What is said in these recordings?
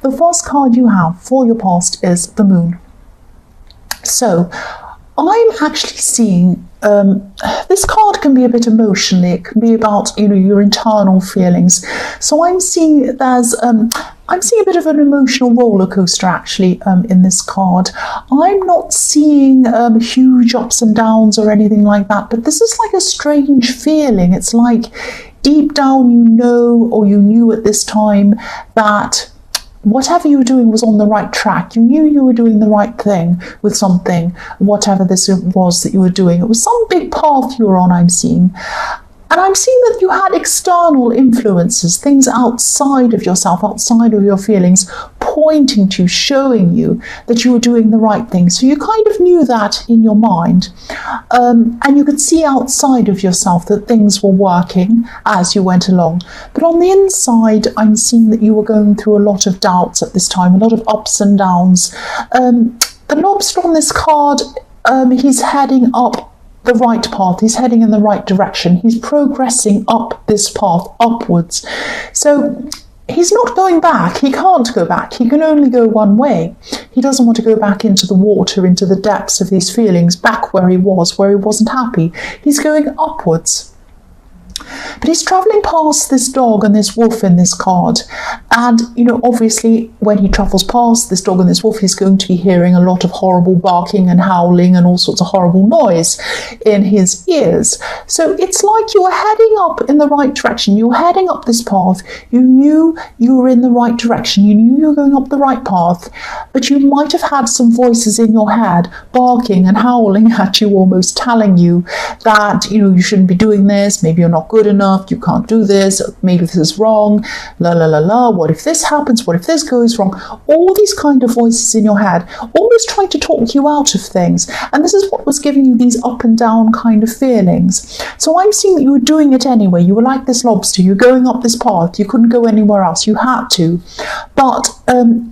The first card you have for your past is the Moon. So I'm actually seeing this card can be a bit emotional. It can be about, you know, your internal feelings. So I'm seeing I'm seeing a bit of an emotional roller coaster actually in this card. I'm not seeing huge ups and downs or anything like that, but this is like a strange feeling. It's like deep down you know, or you knew at this time, that whatever you were doing was on the right track. You knew you were doing the right thing with something, whatever this was that you were doing. It was some big path you were on, I'm seeing. And I'm seeing that you had external influences, things outside of yourself, outside of your feelings, pointing to, showing you that you were doing the right thing. So you kind of knew that in your mind. And you could see outside of yourself that things were working as you went along. But on the inside, I'm seeing that you were going through a lot of doubts at this time, a lot of ups and downs. The lobster on this card, he's heading up the right path. He's heading in the right direction. He's progressing up this path, upwards. So he's not going back. He can't go back. He can only go one way. He doesn't want to go back into the water, into the depths of these feelings, back where he wasn't happy. He's going upwards. But he's travelling past this dog and this wolf in this card. And, you know, obviously when he travels past this dog and this wolf, he's going to be hearing a lot of horrible barking and howling and all sorts of horrible noise in his ears. So it's like you were heading up in the right direction. You were heading up this path. You knew you were in the right direction. You knew you were going up the right path. But you might have had some voices in your head barking and howling at you, almost telling you that, you know, you shouldn't be doing this. Maybe you're not good enough, you can't do this, maybe this is wrong, la la la la, what if this happens, what if this goes wrong? All these kind of voices in your head, almost trying to talk you out of things. And this is what was giving you these up and down kind of feelings. So I'm seeing that you were doing it anyway. You were like this lobster, you're going up this path, you couldn't go anywhere else, you had to. But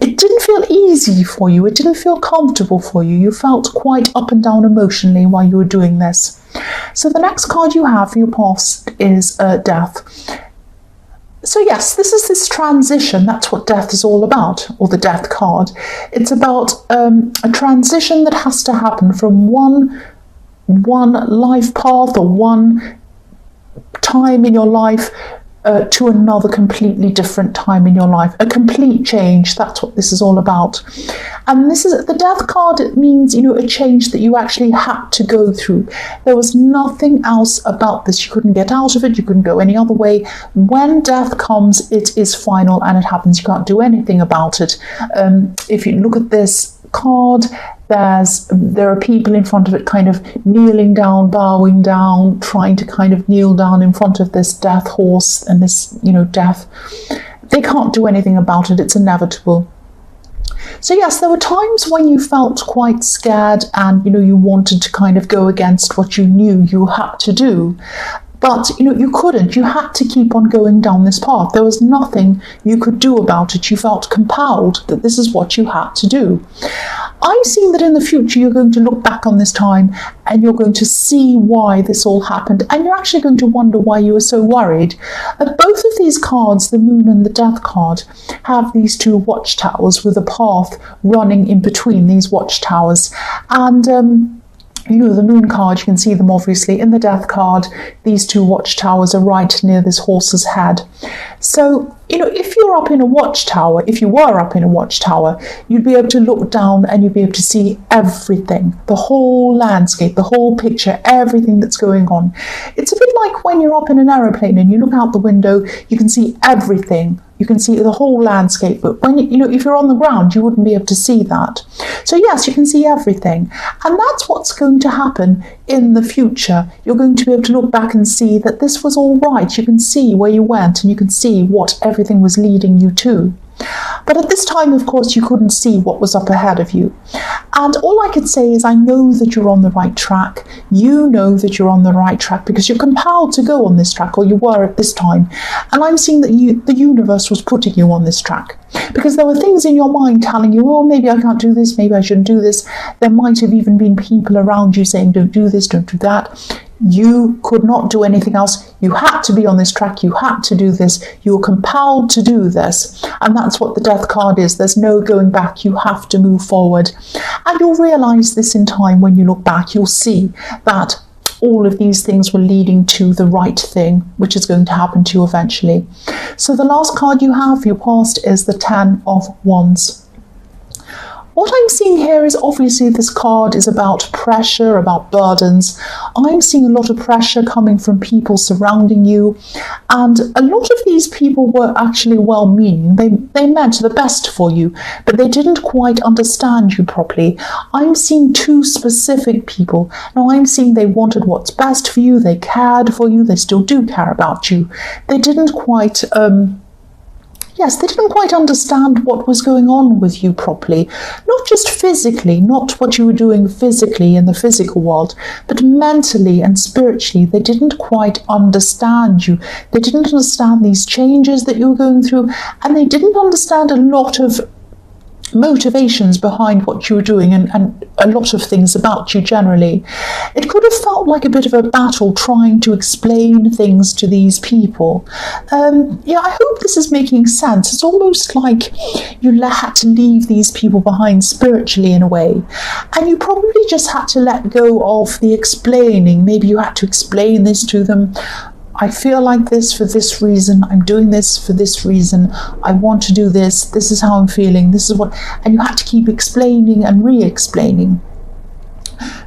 it didn't feel easy for you, it didn't feel comfortable for you. You felt quite up and down emotionally while you were doing this. So the next card you have for your past is death. So yes, this is this transition. That's what death is all about, or the death card. It's about a transition that has to happen from one life path or one time in your life to another completely different time in your life. A complete change. That's what this is all about. And this is the death card. It means, you know, a change that you actually had to go through. There was nothing else about this. You couldn't get out of it. You couldn't go any other way. When death comes, it is final and it happens. You can't do anything about it. If you look at this card, there are people in front of it kind of kneeling down, bowing down, trying to kind of kneel down in front of this death horse and this, you know, death. They can't do anything about it. It's inevitable. So yes, there were times when you felt quite scared and, you know, you wanted to kind of go against what you knew you had to do. But, you know, you couldn't. You had to keep on going down this path. There was nothing you could do about it. You felt compelled that this is what you had to do. I'm seeing that in the future you're going to look back on this time and you're going to see why this all happened, and you're actually going to wonder why you were so worried. Both of these cards, the Moon and the Death card, have these two watchtowers with a path running in between these watchtowers. And you know, the Moon card, you can see them obviously. In the Death card, these two watchtowers are right near this horse's head. So, you know, if you're up in a watchtower, if you were up in a watchtower, you'd be able to look down and you'd be able to see everything, the whole landscape, the whole picture, everything that's going on. It's a bit like when you're up in an aeroplane and you look out the window, you can see everything. You can see the whole landscape, but when you know, if you're on the ground, you wouldn't be able to see that. So yes, you can see everything, and that's what's going to happen in the future. You're going to be able to look back and see that this was all right. You can see where you went, and you can see what everything was leading you to. But at this time, of course, you couldn't see what was up ahead of you. And all I could say is I know that you're on the right track. You know that you're on the right track because you're compelled to go on this track, or you were at this time. And I'm seeing that the universe was putting you on this track because there were things in your mind telling you, oh, maybe I can't do this, maybe I shouldn't do this. There might have even been people around you saying, don't do this, don't do that. You could not do anything else. You had to be on this track. You had to do this. You were compelled to do this. And that's what the death card is. There's no going back. You have to move forward. And you'll realize this in time when you look back. You'll see that all of these things were leading to the right thing, which is going to happen to you eventually. So the last card you have for your past is the 10 of Wands. What I'm seeing here is obviously this card is about pressure, about burdens. I'm seeing a lot of pressure coming from people surrounding you. And a lot of these people were actually well-meaning. They meant the best for you, but they didn't quite understand you properly. I'm seeing two specific people. Now I'm seeing they wanted what's best for you. They cared for you. They still do care about you. They didn't quite... they didn't quite understand what was going on with you properly. Not just physically, not what you were doing physically in the physical world, but mentally and spiritually. They didn't quite understand you. They didn't understand these changes that you were going through, and they didn't understand a lot of motivations behind what you were doing and a lot of things about you generally. It could have felt like a bit of a battle trying to explain things to these people. I hope this is making sense. It's almost like you had to leave these people behind spiritually in a way, and you probably just had to let go of the explaining. Maybe you had to explain this to them. I feel like this for this reason. I'm doing this for this reason. I want to do this. This is how I'm feeling. This is what... And you had to keep explaining and re-explaining.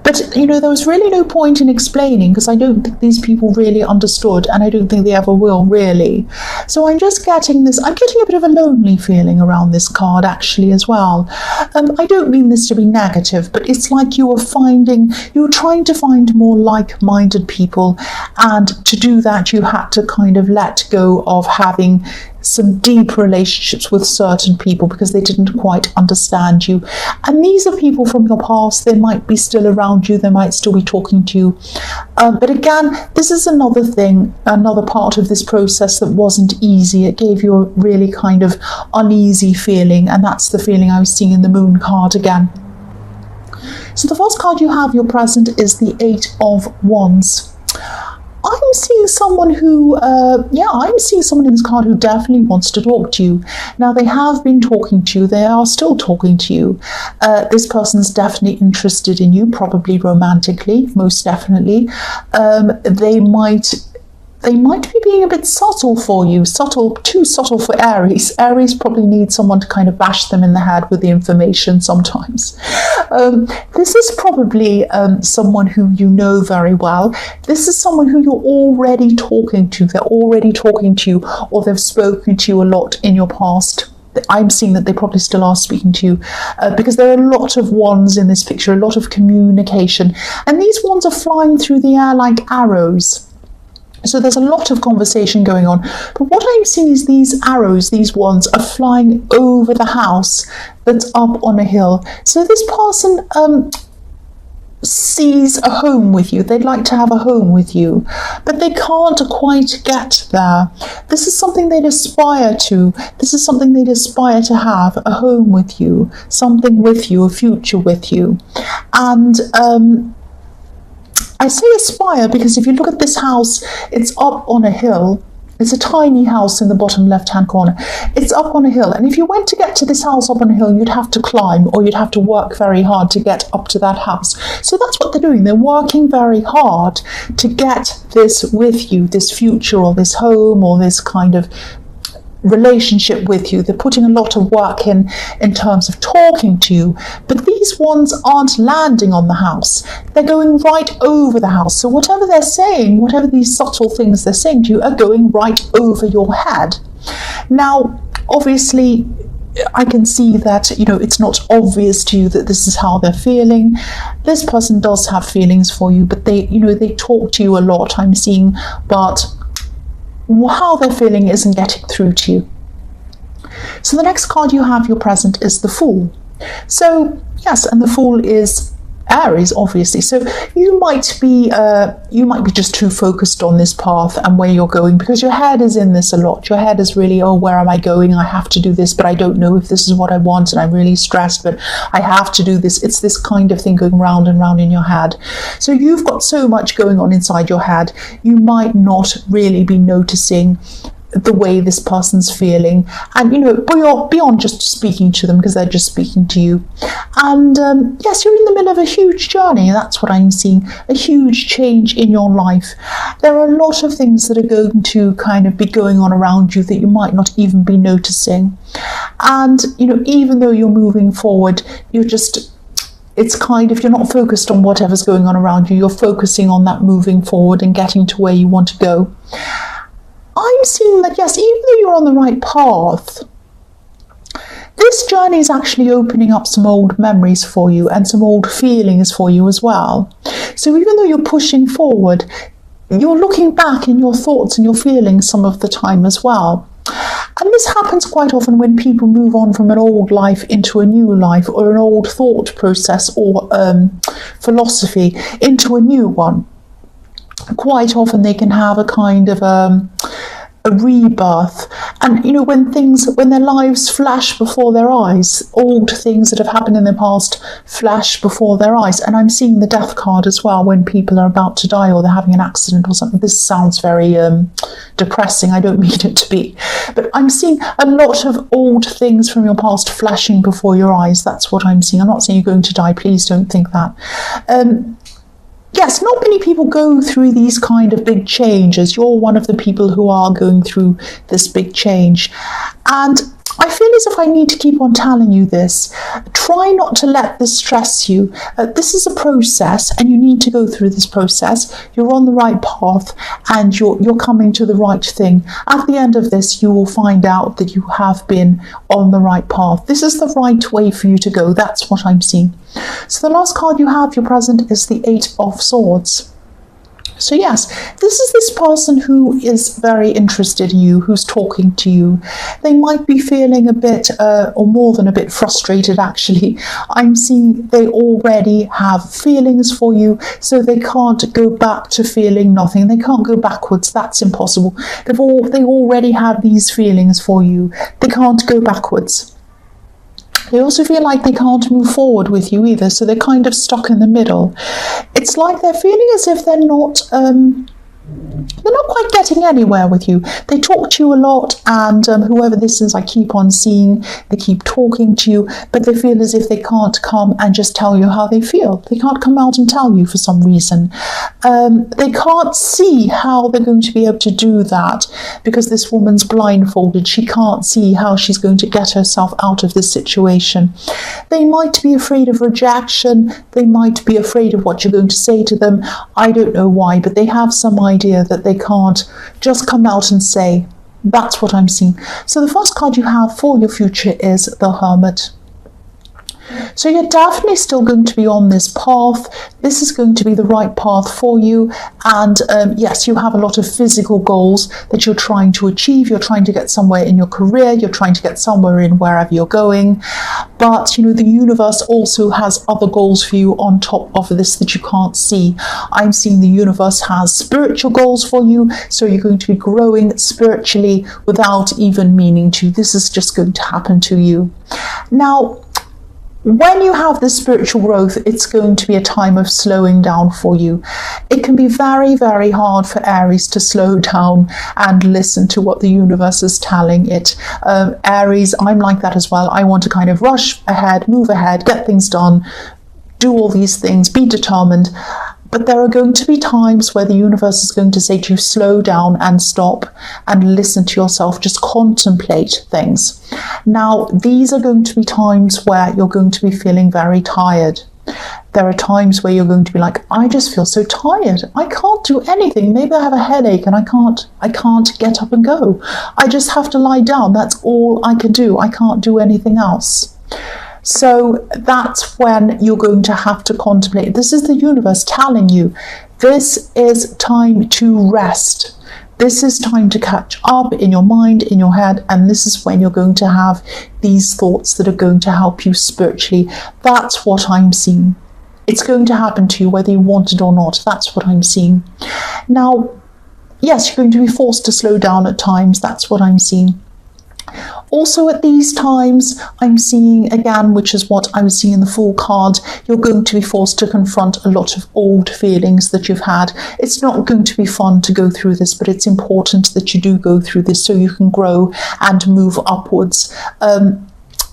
But, there was really no point in explaining, because I don't think these people really understood, and I don't think they ever will, really. So I'm just getting this... I'm getting a bit of a lonely feeling around this card, actually, as well. I don't mean this to be negative, but it's like you were trying to find more like-minded people, and to do that, you had to kind of let go of having some deep relationships with certain people because they didn't quite understand you. And these are people from your past. They might be still around you. They might still be talking to you. But again, this is another thing, another part of this process that wasn't easy. It gave you a really kind of uneasy feeling, and that's the feeling I was seeing in the Moon card again. So the first card you have, your present, is the 8 of Wands. I'm seeing someone who, I'm seeing someone in this card who definitely wants to talk to you. Now, they have been talking to you. They are still talking to you. This person's definitely interested in you, probably romantically, most definitely. They might be being a bit subtle for you, too subtle for Aries. Aries probably needs someone to kind of bash them in the head with the information sometimes. This is probably someone who you know very well. This is someone who you're already talking to. They're already talking to you, or they've spoken to you a lot in your past. I'm seeing that they probably still are speaking to you because there are a lot of wands in this picture, a lot of communication. And these wands are flying through the air like arrows. So there's a lot of conversation going on. But what I'm seeing is these arrows, these wands, are flying over the house that's up on a hill. So this person sees a home with you. They'd like to have a home with you, but they can't quite get there. This is something they'd aspire to. This is something they'd aspire to have, a home with you, something with you, a future with you. And I say aspire because if you look at this house, it's up on a hill. It's a tiny house in the bottom left-hand corner. It's up on a hill. And if you went to get to this house up on a hill, you'd have to climb, or you'd have to work very hard to get up to that house. So that's what they're doing. They're working very hard to get this with you, this future or this home or this kind of relationship with you. They're putting a lot of work in terms of talking to you, but these ones aren't landing on the house. They're going right over the house. So whatever they're saying, whatever these subtle things they're saying to you, are going right over your head. Now, obviously, I can see that, it's not obvious to you that this is how they're feeling. This person does have feelings for you, but they talk to you a lot, I'm seeing, but how they're feeling isn't getting through to you. So the next card you have, your present, is the Fool. So yes, and the Fool is Aries, obviously. So you might be just too focused on this path and where you're going, because your head is in this a lot. Your head is really, oh, where am I going? I have to do this, but I don't know if this is what I want, and I'm really stressed, but I have to do this. It's this kind of thing going round and round in your head. So you've got so much going on inside your head, you might not really be noticing the way this person's feeling, and beyond just speaking to them, because they're just speaking to you. And yes, you're in the middle of a huge journey. That's what I'm seeing, a huge change in your life. There are a lot of things that are going to kind of be going on around you that you might not even be noticing. And even though you're moving forward, it's kind of, you're not focused on whatever's going on around you. You're focusing on that moving forward and getting to where you want to go. I'm seeing that, yes, even though you're on the right path, this journey is actually opening up some old memories for you and some old feelings for you as well. So even though you're pushing forward, you're looking back in your thoughts and your feelings some of the time as well. And this happens quite often when people move on from an old life into a new life, or an old thought process or philosophy into a new one. Quite often they can have a kind of a rebirth, and when their lives flash before their eyes, old things that have happened in the past flash before their eyes. And I'm seeing the death card as well when people are about to die, or they're having an accident or something. This sounds very depressing. I don't mean it to be, but I'm seeing a lot of old things from your past flashing before your eyes. That's what I'm seeing. I'm not saying you're going to die, please don't think that. Yes, not many people go through these kind of big changes. You're one of the people who are going through this big change. And I feel as if I need to keep on telling you this. Try not to let this stress you. This is a process, and you need to go through this process. You're on the right path, and you're coming to the right thing. At the end of this, you will find out that you have been on the right path. This is the right way for you to go. That's what I'm seeing. So the last card you have, your present, is the 8 of Swords. So yes, this is this person who is very interested in you, who's talking to you. They might be feeling a bit, or more than a bit, frustrated actually. I'm seeing they already have feelings for you, so they can't go back to feeling nothing. They can't go backwards. That's impossible. They already have these feelings for you. They can't go backwards. They also feel like they can't move forward with you either, so they're kind of stuck in the middle. It's like they're feeling as if they're not quite getting anywhere with you. They talk to you a lot, and whoever this is, I keep on seeing, they keep talking to you, but they feel as if they can't come and just tell you how they feel. They can't come out and tell you for some reason. They can't see how they're going to be able to do that, because this woman's blindfolded. She can't see how she's going to get herself out of this situation. They might be afraid of rejection. They might be afraid of what you're going to say to them. I don't know why, but they have some idea that they can't just come out and say. That's what I'm seeing. So the first card you have for your future is the Hermit. So you're definitely still going to be on this path. This is going to be the right path for you. And yes, you have a lot of physical goals that you're trying to achieve. You're trying to get somewhere in your career. You're trying to get somewhere in wherever you're going. But, the universe also has other goals for you on top of this that you can't see. I'm seeing the universe has spiritual goals for you. So you're going to be growing spiritually without even meaning to. This is just going to happen to you. Now, when you have this spiritual growth, it's going to be a time of slowing down for you. It can be very, very hard for Aries to slow down and listen to what the universe is telling it. Aries, I'm like that as well. I want to kind of rush ahead, move ahead, get things done, do all these things, be determined. But there are going to be times where the universe is going to say to you, slow down and stop and listen to yourself, just contemplate things. Now, these are going to be times where you're going to be feeling very tired. There are times where you're going to be like, I just feel so tired. I can't do anything. Maybe I have a headache and I can't get up and go. I just have to lie down. That's all I can do. I can't do anything else. So that's when you're going to have to contemplate. This is the universe telling you, this is time to rest. This is time to catch up in your mind, in your head, and this is when you're going to have these thoughts that are going to help you spiritually. That's what I'm seeing. It's going to happen to you whether you want it or not. That's what I'm seeing. Now, yes, you're going to be forced to slow down at times. That's what I'm seeing. Also at these times, I'm seeing again, which is what I was seeing in the Fool card, you're going to be forced to confront a lot of old feelings that you've had. It's not going to be fun to go through this, but it's important that you do go through this so you can grow and move upwards.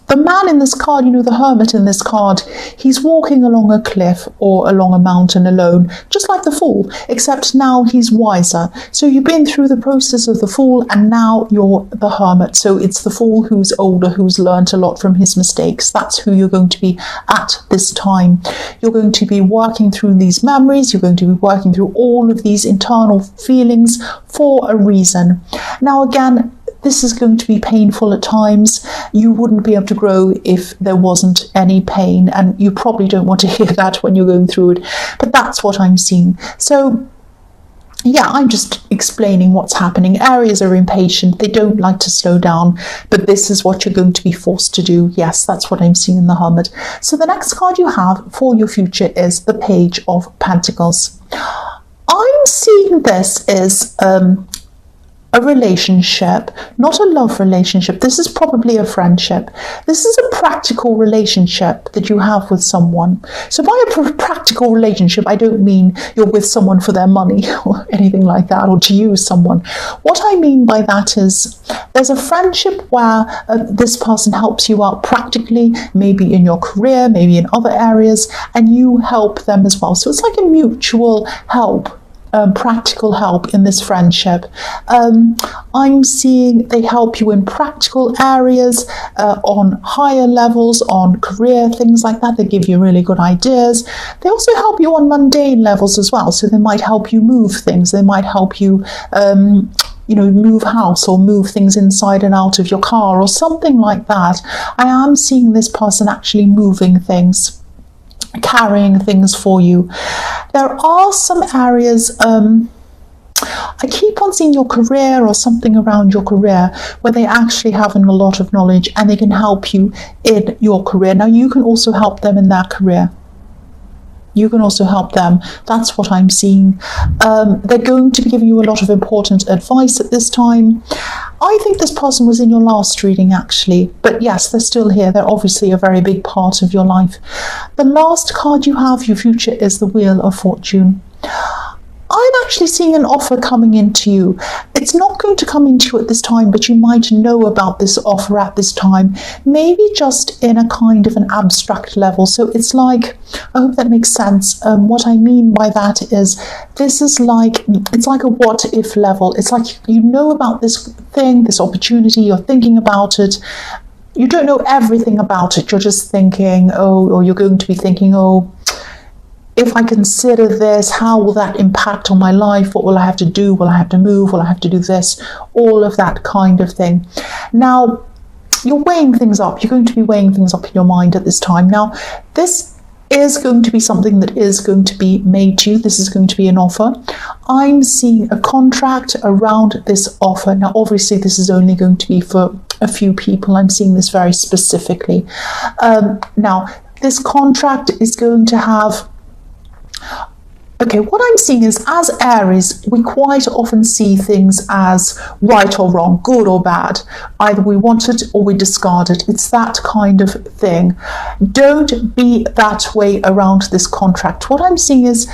The man in this card, you know, the hermit in this card, he's walking along a cliff or along a mountain alone, just like the Fool, except now he's wiser. So you've been through the process of the Fool and now you're the hermit. So it's the Fool who's older, who's learnt a lot from his mistakes. That's who you're going to be at this time. You're going to be working through these memories. You're going to be working through all of these internal feelings for a reason. Now, again, this is going to be painful at times. You wouldn't be able to grow if there wasn't any pain, and you probably don't want to hear that when you're going through it, but that's what I'm seeing. So yeah, I'm just explaining what's happening. Aries are impatient. They don't like to slow down, but this is what you're going to be forced to do. Yes, that's what I'm seeing in the Hermit. So the next card you have for your future is the Page of Pentacles. I'm seeing this as a relationship, not a love relationship. This is probably a friendship. This is a practical relationship that you have with someone. So by a practical relationship, I don't mean you're with someone for their money or anything like that, or to use someone. What I mean by that is there's a friendship where this person helps you out practically, maybe in your career, maybe in other areas, and you help them as well. So it's like a mutual help. Practical help in this friendship. I'm seeing they help you in practical areas, on higher levels, on career, things like that. They give you really good ideas. They also help you on mundane levels as well. So they might help you move things. They might help you move house or move things inside and out of your car or something like that. I am seeing this person actually moving things, carrying things for you. There are some areas, I keep on seeing your career or something around your career where they actually have a lot of knowledge and they can help you in your career. Now you can also help them in their career. You can also help them. That's what I'm seeing. They're going to be giving you a lot of important advice at this time. I think this person was in your last reading actually, but yes, they're still here. They're obviously a very big part of your life. The last card you have, your future, is the Wheel of Fortune. I'm actually seeing an offer coming into you. It's not going to come into you at this time, but you might know about this offer at this time, maybe just in a kind of an abstract level. So it's like, I hope that makes sense. What I mean by that is this is like, it's like a what if level. It's like you know about this thing, this opportunity, you're thinking about it. You don't know everything about it. You're just thinking, or you're going to be thinking, if I consider this, how will that impact on my life? What will I have to do? Will I have to move? Will I have to do this? All of that kind of thing. Now, you're weighing things up. You're going to be weighing things up in your mind at this time. Now, this is going to be something that is going to be made to you. This is going to be an offer. I'm seeing a contract around this offer. Now, obviously, this is only going to be for a few people. I'm seeing this very specifically. Now, this contract is going to have... Okay, what I'm seeing is, as Aries, we quite often see things as right or wrong, good or bad. Either we want it or we discard it. It's that kind of thing. Don't be that way around this contract. What I'm seeing is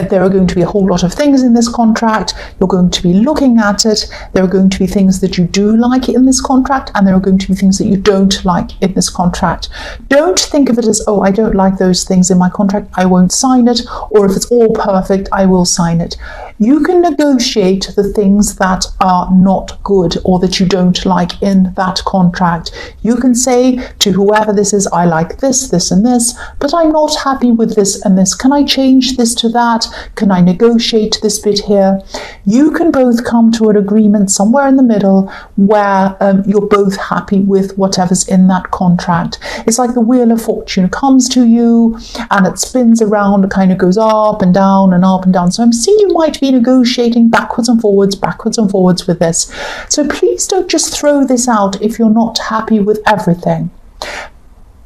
there are going to be a whole lot of things in this contract. You're going to be looking at it. There are going to be things that you do like in this contract, and there are going to be things that you don't like in this contract. Don't think of it as, I don't like those things in my contract, I won't sign it, or if it's all perfect, I will sign it. You can negotiate the things that are not good or that you don't like in that contract. You can say to whoever this is, I like this, this and this, but I'm not happy with this and this. Can I change this to that? Can I negotiate this bit here? You can both come to an agreement somewhere in the middle where you're both happy with whatever's in that contract. It's like the Wheel of Fortune comes to you and it spins around, it kind of goes up and down and up and down. So I'm seeing you might be negotiating backwards and forwards with this. So please don't just throw this out if you're not happy with everything.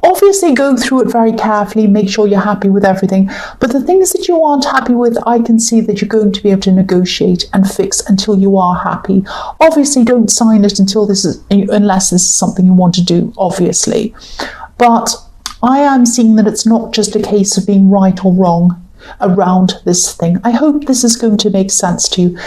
Of obviously go through it very carefully, make sure you're happy with everything. But the things that you aren't happy with, I can see that you're going to be able to negotiate and fix until you are happy. Obviously, don't sign it unless this is something you want to do, obviously. But I am seeing that it's not just a case of being right or wrong around this thing. I hope this is going to make sense to you.